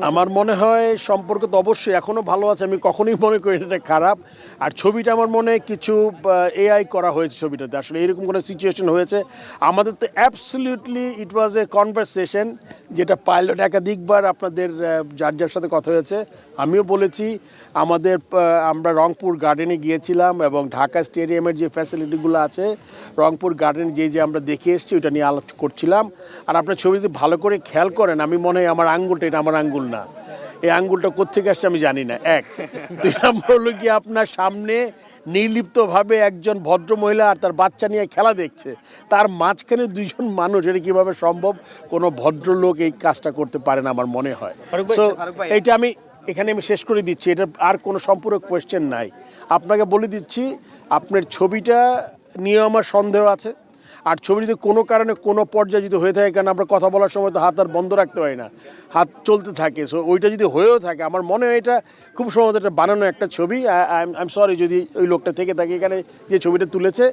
আমার মনে হয় সম্পর্ক তো অবশ্যই এখনও ভালো আছে, আমি কখনোই মনে করি না এটা খারাপ। আর ছবিটা আমার মনে হয় কিছু এআই করা হয়েছে ছবিটাতে, আসলে এরকম কোনো সিচুয়েশন হয়েছে। আমাদের তো absolutely it was a conversation, যেটা পাইলট একাধিকবার আপনাদের যার যার সাথে কথা হয়েছে, আমিও বলেছি। আমরা রংপুর গার্ডেনে গিয়েছিলাম এবং ঢাকা স্টেডিয়ামের যে ফ্যাসিলিটিগুলো আছে রংপুর গার্ডেন যে আমরা দেখে এসেছি ওটা নিয়ে আলোচনা করছিলাম। আর আপনার ছবি যদি ভালো করে খেয়াল করেন, আমি মনে হয় আমার আঙ্গুলটা, এটা আমার আঙ্গুল না, এই আঙ্গুলটা কোত্থেকে আসছে আমি জানি না। এক, দুই নম্বর হলো কি, আপনার সামনে নির্লিপ্তভাবে একজন ভদ্র মহিলা আর তার বাচ্চা নিয়ে খেলা দেখছে, তার মাঝখানে দুইজন মানুষ, এটা কীভাবে সম্ভব? কোনো ভদ্রলোক এই কাজটা করতে পারে না আমার মনে হয়। সো এইটা আমি এখানে শেষ করে দিচ্ছি, এটা আর কোনো সম্পূরক কোয়েশ্চেন নাই। আপনাকে বলে দিচ্ছি, আপনার ছবিটা নিয়ে আমার সন্দেহ আছে। আর ছবি যদি কোনো কারণে কোনো পর্যায়ে যদি হয়ে থাকে, কারণ আমরা কথা বলার সময় তো হাত আর বন্ধ রাখতে পারি না, হাত চলতে থাকে, সো ওইটা যদি হয়েও থাকে, আমার মনে হয় এটা খুব সম্ভবত এটা বানানো একটা ছবি। আই এম সরি যদি ওই লোকটা থেকে থাকে এখানে যে ছবিটা তুলেছে।